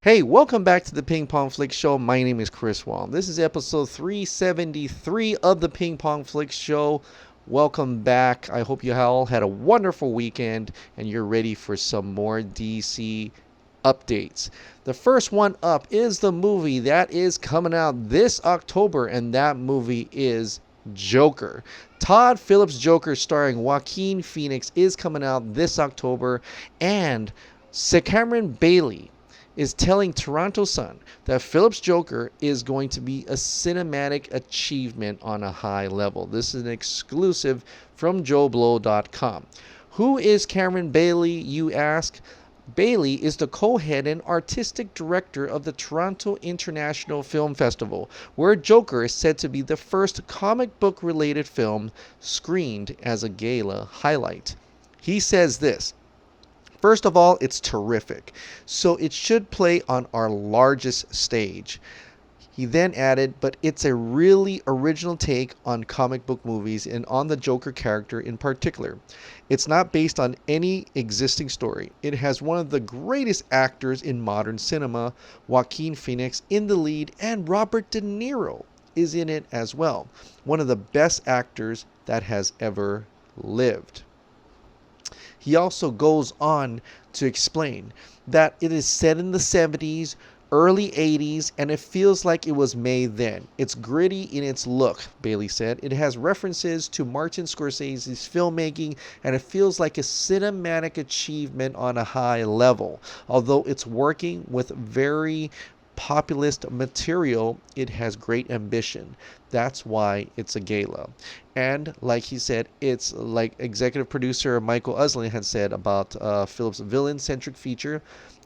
Hey, welcome back to the Ping Pong Flix Show. My name is Chris Wong. This is episode 373 of the Ping Pong Flix Show. Welcome back. I hope you all had a wonderful weekend and you're ready for some more DC updates. The first one up is the movie that is coming out this October, and that movie is Joker. Todd Phillips' Joker, starring Joaquin Phoenix, is coming out this October, and Cameron Bailey is telling Toronto Sun that Phillips' Joker is going to be a cinematic achievement on a high level. This is an exclusive from JoeBlow.com. Who is Cameron Bailey, you ask? Bailey is the co-head and artistic director of the Toronto International Film Festival, where Joker is said to be the first comic book related film screened as a gala highlight. He says this: "First of all, it's terrific, so it should play on our largest stage." He then added, "But it's a really original take on comic book movies and on the Joker character in particular. It's not based on any existing story. It has one of the greatest actors in modern cinema, Joaquin Phoenix, in the lead, and Robert De Niro is in it as well. One of the best actors that has ever lived." He also goes on to explain that it is set in the 70s, early 80s, and it feels like it was made then. It's gritty in its look, Bailey said. It has references to Martin Scorsese's filmmaking, and it feels like a cinematic achievement on a high level. Although it's working with very populist material, it has great ambition. That's why it's a gala. And like he said, it's like executive producer Michael Uslan had said about Phillips' villain-centric feature.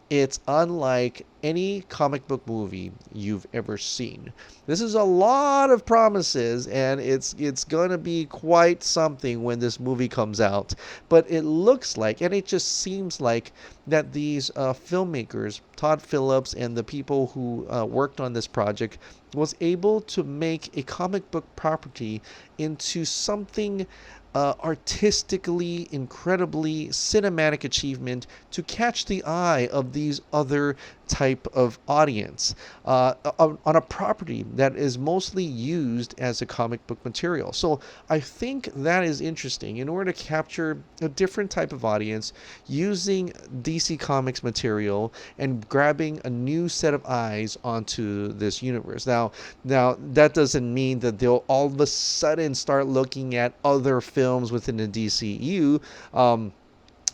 It's unlike any comic book movie you've ever seen. This is a lot of promises, and it's going to be quite something when this movie comes out. But it looks like, and it just seems like, that these filmmakers, Todd Phillips and the people who worked on this project, was able to make a comic book property into something artistically, incredibly cinematic achievement to catch the eye of these other type of audience on a property that is mostly used as a comic book material. So I think that is interesting. In order to capture a different type of audience using DC Comics material and grabbing a new set of eyes onto this universe. Now that doesn't mean that they'll all of a sudden start looking at other films within the DCEU.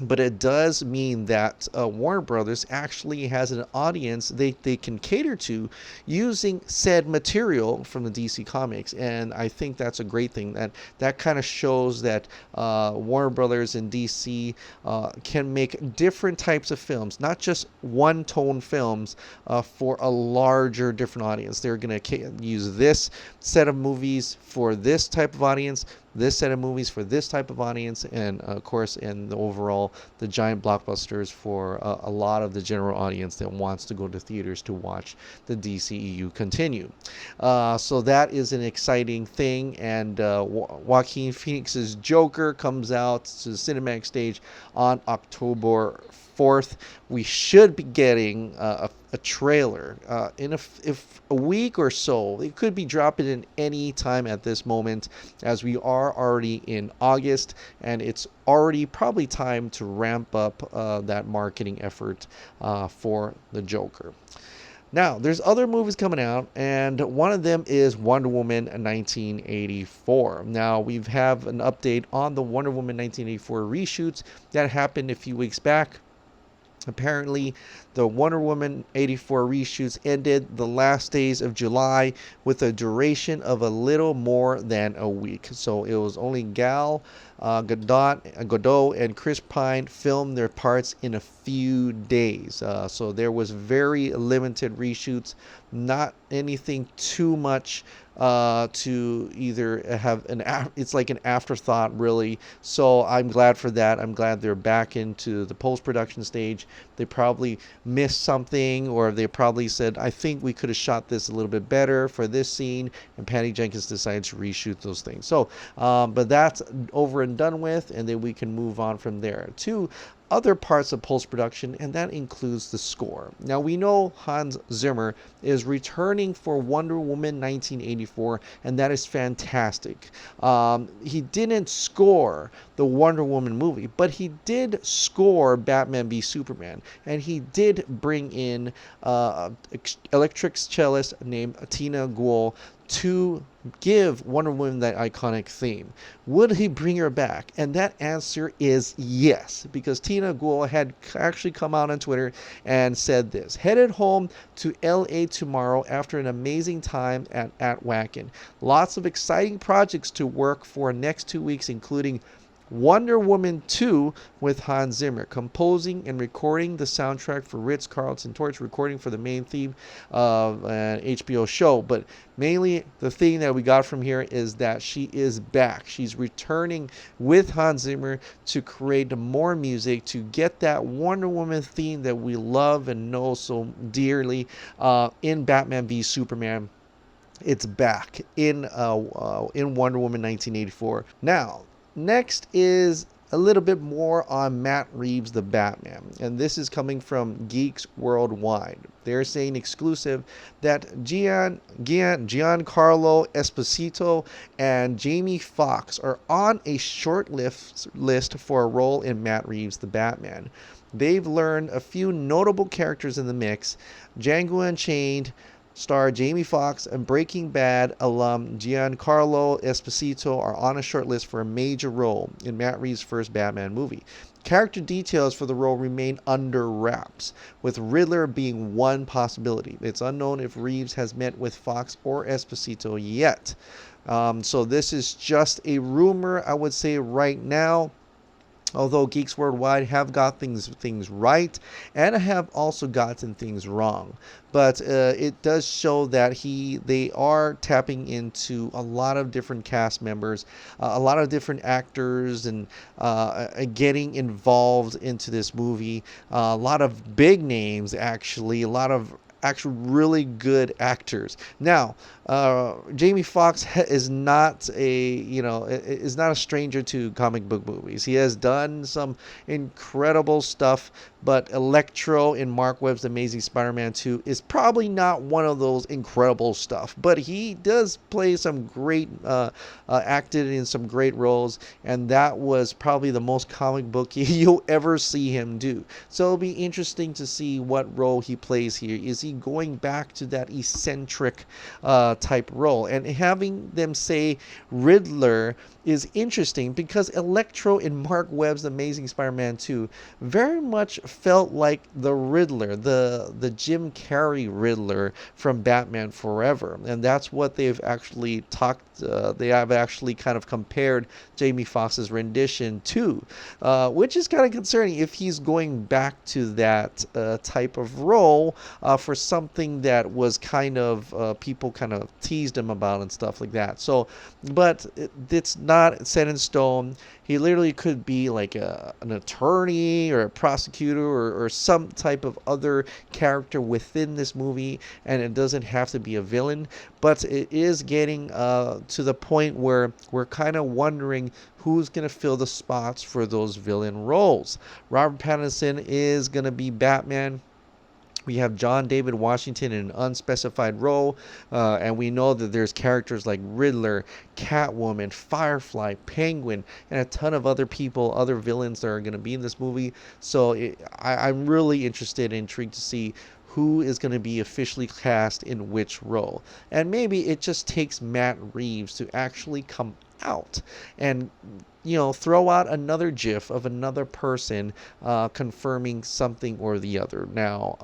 But it does mean that Warner Brothers actually has an audience they can cater to using said material from the DC Comics. And I think that's a great thing. That kind of shows that Warner Brothers and DC can make different types of films, not just one-tone films for a larger, different audience. They're going to use this set of movies for this type of audience, this set of movies for this type of audience, and of course in the overall the giant blockbusters for a lot of the general audience that wants to go to theaters to watch the DCEU continue. So that is an exciting thing, and Joaquin Phoenix's Joker comes out to the cinematic stage on October 4th. We should be getting a trailer in a week or so. It could be dropping in any time at this moment, as we are already in August, and it's already probably time to ramp up that marketing effort for the Joker. Now, there's other movies coming out, and one of them is Wonder Woman 1984. Now, we have an update on the Wonder Woman 1984 reshoots that happened a few weeks back. Apparently, the Wonder Woman 84 reshoots ended the last days of July with a duration of a little more than a week. So it was only Gal Gadot and Chris Pine filmed their parts in a few days. So there was very limited reshoots, not anything too much to either have it's like an afterthought, really. So I'm glad for that. I'm glad they're back into the post-production stage. They probably missed something, or they probably said, I think we could have shot this a little bit better for this scene, and Patty Jenkins decided to reshoot those things. So but that's over and done with, and then we can move on from there to other parts of post-production, and that includes the score. Now, we know Hans Zimmer is returning for Wonder Woman 1984, and that is fantastic. He didn't score the Wonder Woman movie, but he did score Batman v Superman, and he did bring in electric cellist named Tina Guo to give Wonder Woman that iconic theme. Would he bring her back? And that answer is yes, because Tina Guo had actually come out on Twitter and said this: headed home to LA tomorrow after an amazing time at Wacken. Lots of exciting projects to work for next 2 weeks, including Wonder Woman 2 with Hans Zimmer, composing and recording the soundtrack for Ritz-Carlton Torch, recording for the main theme of an HBO show. But mainly the thing that we got from here is that she is back. She's returning with Hans Zimmer to create more music, to get that Wonder Woman theme that we love and know so dearly in Batman v Superman. It's back in Wonder Woman 1984. Now, next is a little bit more on Matt Reeves The Batman, and this is coming from Geeks Worldwide. They're saying exclusive that Giancarlo Esposito and Jamie Foxx are on a short list for a role in Matt Reeves The Batman. They've learned a few notable characters in the mix. Django Unchained star Jamie Foxx and Breaking Bad alum Giancarlo Esposito are on a short list for a major role in Matt Reeves' first Batman movie. Character details for the role remain under wraps, with Riddler being one possibility. It's unknown if Reeves has met with Foxx or Esposito yet. So this is just a rumor, I would say, right now. Although Geeks Worldwide have got things right and have also gotten things wrong, but it does show that they are tapping into a lot of different cast members, a lot of different actors, and getting involved into this movie. A lot of big names, actually, a lot of actual really good actors. Now, Jamie Foxx is not a stranger to comic book movies. He has done some incredible stuff, but Electro in Mark Webb's Amazing Spider-Man 2 is probably not one of those incredible stuff, but he does play some great acted in some great roles, and that was probably the most comic booky you'll ever see him do. So it'll be interesting to see what role he plays here. Is he going back to that eccentric type role? And having them say Riddler is interesting because Electro in Mark Webb's Amazing Spider-Man 2 very much felt like the Riddler, the Jim Carrey Riddler from Batman Forever, and that's what they've actually they have actually kind of compared Jamie Foxx's rendition to, which is kind of concerning if he's going back to that type of role for something that was kind of people kind of teased him about and stuff like that. So, but it's not set in stone. He literally could be like an attorney or a prosecutor or some type of other character within this movie, and it doesn't have to be a villain. But it is getting to the point where we're kind of wondering who's going to fill the spots for those villain roles. Robert Pattinson is going to be Batman. We have John David Washington in an unspecified role, and we know that there's characters like Riddler, Catwoman, Firefly, Penguin, and a ton of other people, other villains that are going to be in this movie. So I'm really interested and intrigued to see who is going to be officially cast in which role. And maybe it just takes Matt Reeves to actually come out and throw out another gif of another person confirming something or the other. Now,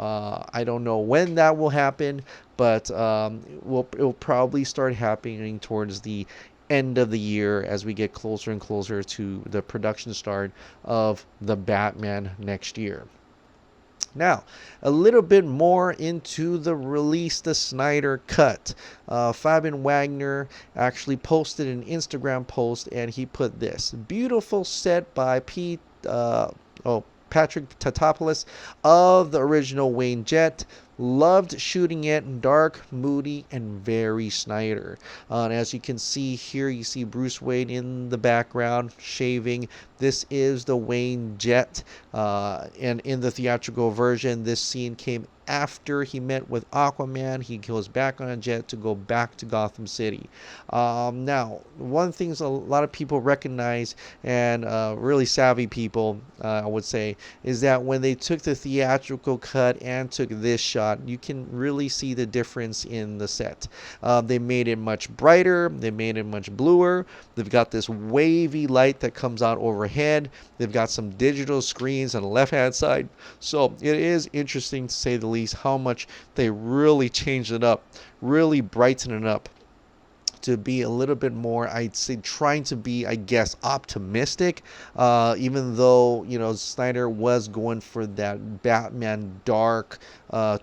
I don't know when that will happen, but it'll probably start happening towards the end of the year as we get closer and closer to the production start of the Batman next year. Now, a little bit more into the Release the Snyder Cut. Fabian Wagner actually posted an Instagram post, and he put this: beautiful set by Patrick Tatopoulos of the original Wayne Jet. Loved shooting it, dark, moody, and very Snyder. And as you can see here, you see Bruce Wayne in the background shaving. This is the Wayne jet, and in the theatrical version, this scene came after he met with Aquaman. He goes back on a jet to go back to Gotham City. Now, one thing a lot of people recognize, and really savvy people, I would say, is that when they took the theatrical cut and took this shot, you can really see the difference in the set. They made it much brighter. They made it much bluer. They've got this wavy light that comes out overhead. They've got some digital screens on the left-hand side. So it is interesting, to say the least, how much they really changed it up, really brightened it up to be a little bit more, I'd say, trying to be, I guess, optimistic, even though, you know, Snyder was going for that Batman dark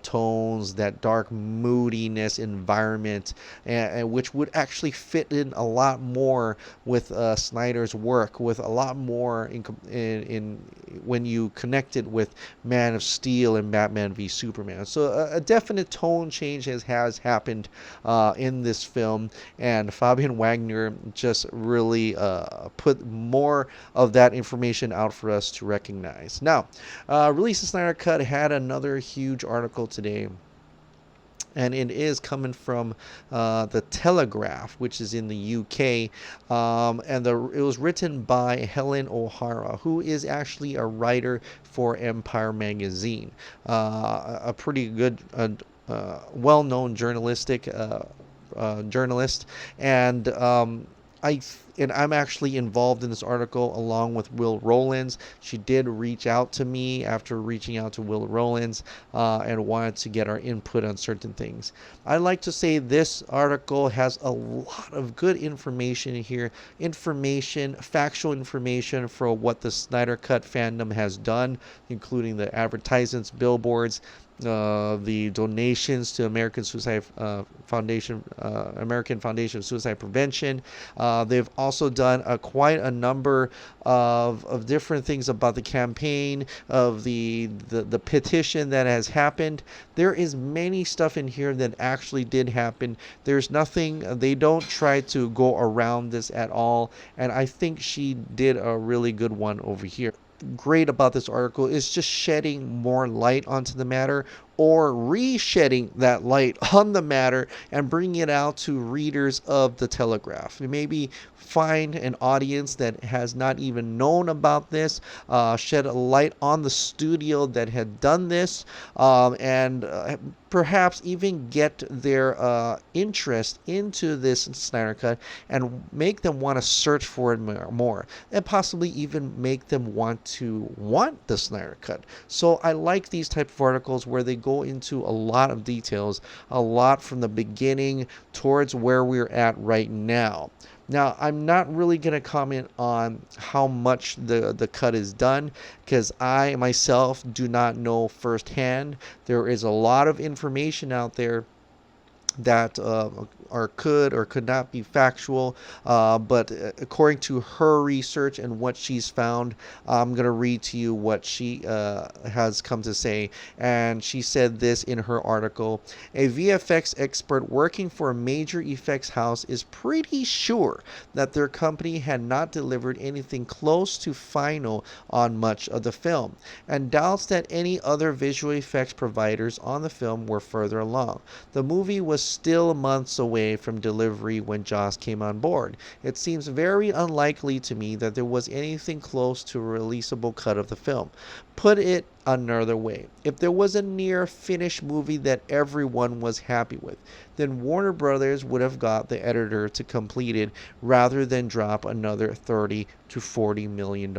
tones, that dark moodiness environment, and which would actually fit in a lot more with Snyder's work, with a lot more in when you connect it with Man of Steel and Batman v Superman. So a definite tone change has happened in this film, and Fabian Wagner just really put more of that information out for us to recognize. Now, Release the Snyder Cut had another huge article today, and it is coming from the Telegraph, which is in the UK, and it was written by Helen O'Hara, who is actually a writer for Empire magazine, a pretty good, well-known journalistic journalist, and I'm actually involved in this article along with Will Rowlands. She did reach out to me after reaching out to Will Rowlands, and wanted to get our input on certain things. I'd like to say this article has a lot of good information here, factual information for what the Snyder Cut fandom has done, including the advertisements, billboards, the donations to American Foundation of Suicide Prevention. They've also done quite a number of different things about the campaign, of the petition that has happened. There is many stuff in here that actually did happen. There's nothing, they don't try to go around this at all, and I think she did a really good one over here. Great about this article is just shedding more light onto the matter, or re-shedding that light on the matter and bringing it out to readers of the Telegraph. Maybe find an audience that has not even known about this, shed a light on the studio that had done this, and perhaps even get their interest into this Snyder Cut and make them want to search for it more, and possibly even make them want the Snyder Cut. So I like these type of articles where they go into a lot of details, a lot from the beginning towards where we're at right now. Now, I'm not really going to comment on how much the cut is done, because I myself do not know firsthand. There is a lot of information out there that could or could not be factual, but according to her research and what she's found, I'm going to read to you what she has come to say. And she said this in her article: a VFX expert working for a major effects house is pretty sure that their company had not delivered anything close to final on much of the film, and doubts that any other visual effects providers on the film were further along. The movie was still months away from delivery when Joss came on board. It seems very unlikely to me that there was anything close to a releasable cut of the film. Put it another way, if there was a near finished movie that everyone was happy with, then Warner Brothers would have got the editor to complete it rather than drop another $30 to $40 million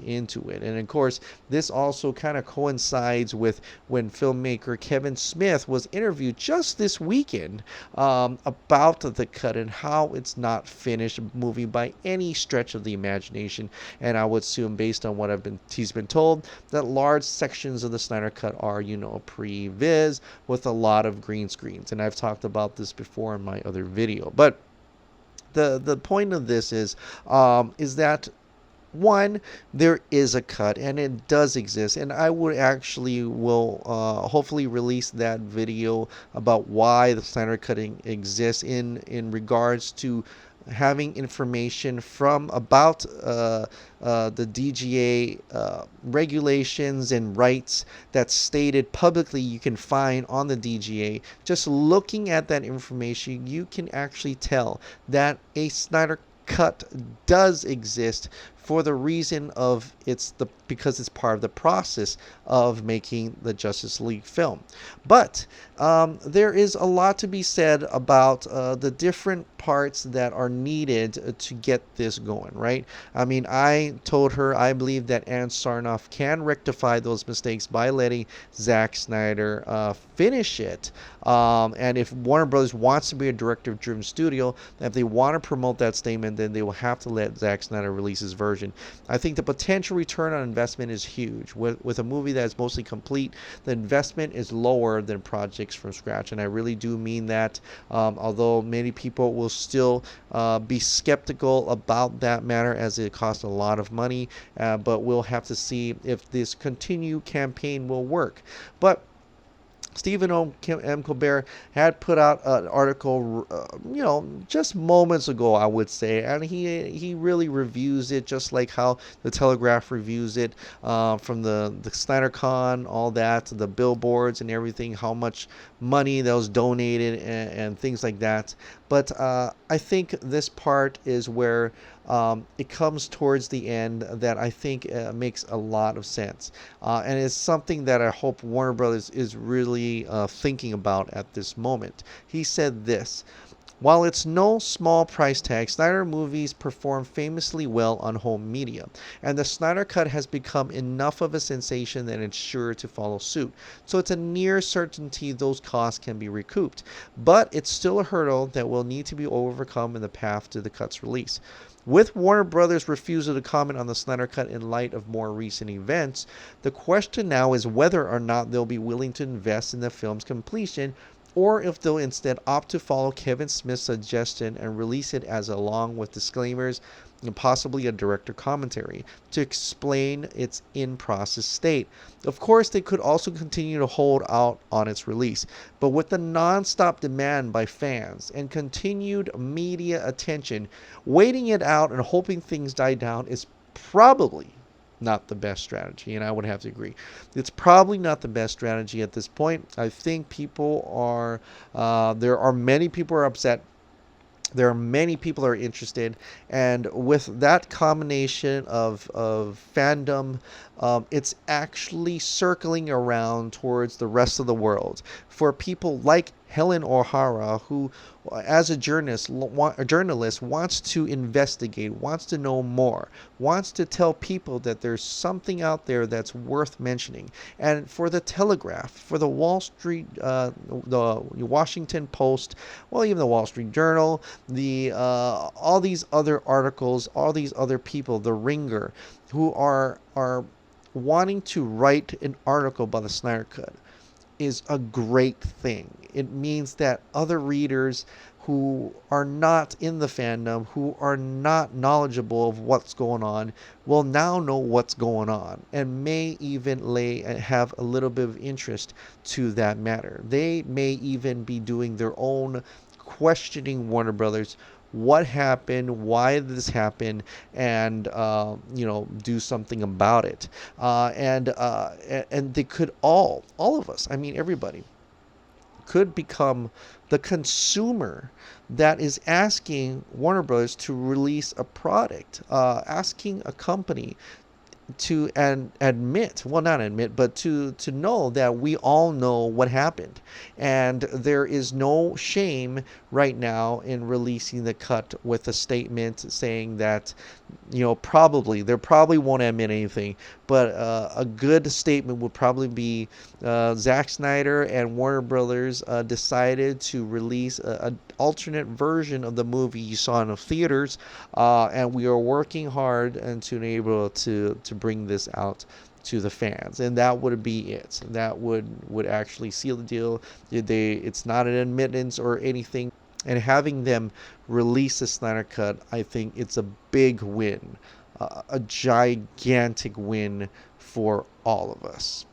into it. And of course, this also kind of coincides with when filmmaker Kevin Smith was interviewed just this weekend about the cut and how it's not finished movie by any stretch of the imagination. And I would assume, based on what he's been told, that large sections of the Snyder Cut are, pre-viz with a lot of green screens. And I've talked about this before in my other video. But the point of this is that One, there is a cut, and it does exist, and I would actually will hopefully release that video about why the Snyder cutting exists in regards to having information from about the DGA regulations and rights that's stated publicly you can find on the DGA. Just looking at that information, you can actually tell that a Snyder cut does exist for the reason of because it's part of the process of making the Justice League film. But there is a lot to be said about the different parts that are needed to get this going, right? I mean, I told her I believe that Ann Sarnoff can rectify those mistakes by letting Zack Snyder finish it. And if Warner Brothers wants to be a director-driven studio, if they want to promote that statement, then they will have to let Zack Snyder release his version. I think the potential return on investment is huge. With a movie that is mostly complete, the investment is lower than projects from scratch, and I really do mean that. Although many people will still be skeptical about that matter, as it costs a lot of money, but we'll have to see if this continued campaign will work. But Stephen M. Colbert had put out an article, just moments ago, I would say, and he really reviews it just like how the Telegraph reviews it, from the SnyderCon, all that, the billboards and everything, how much money that was donated and things like that. But I think this part is where it comes towards the end that I think makes a lot of sense. And it's something that I hope Warner Brothers is really thinking about at this moment. He said this: while it's no small price tag, Snyder movies perform famously well on home media, and the Snyder Cut has become enough of a sensation that it's sure to follow suit. So it's a near certainty those costs can be recouped, but it's still a hurdle that will need to be overcome in the path to the cut's release. With Warner Brothers' refusal to comment on the Snyder Cut in light of more recent events, the question now is whether or not they'll be willing to invest in the film's completion, or if they'll instead opt to follow Kevin Smith's suggestion and release it as along with disclaimers and possibly a director commentary to explain its in-process state. Of course, they could also continue to hold out on its release, but with the non-stop demand by fans and continued media attention, waiting it out and hoping things die down is probably not the best strategy, and I would have to agree. It's probably not the best strategy at this point. I think people are, there are many people are upset. There are many people are interested, and with that combination of fandom, it's actually circling around towards the rest of the world. For people like Helen O'Hara, who, as a journalist, wants to investigate, wants to know more, wants to tell people that there's something out there that's worth mentioning. And for the Telegraph, for the the Washington Post, well, even the Wall Street Journal, all these other articles, all these other people, the Ringer, who are wanting to write an article about the Snyder Cut, is a great thing. It means that other readers who are not in the fandom, who are not knowledgeable of what's going on, will now know what's going on and may even have a little bit of interest to that matter. They may even be doing their own questioning Warner Brothers. What happened? Why did this happen? And do something about it. And they could all of us. I mean, everybody could become the consumer that is asking Warner Brothers to release a product, asking a company to but to know that we all know what happened, and there is no shame right now in releasing the cut with a statement saying that there probably won't admit anything, but a good statement would probably be Zack Snyder and Warner Brothers decided to release an alternate version of the movie you saw in the theaters, and we are working hard and to be able to bring this out to the fans, and that would be it. That would actually seal the deal. It's not an admittance or anything, and having them release the Snyder Cut, I think it's a big win a gigantic win for all of us.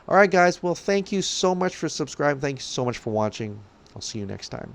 All right, guys. Well, thank you so much for subscribing. Thank you so much for watching. I'll see you next time.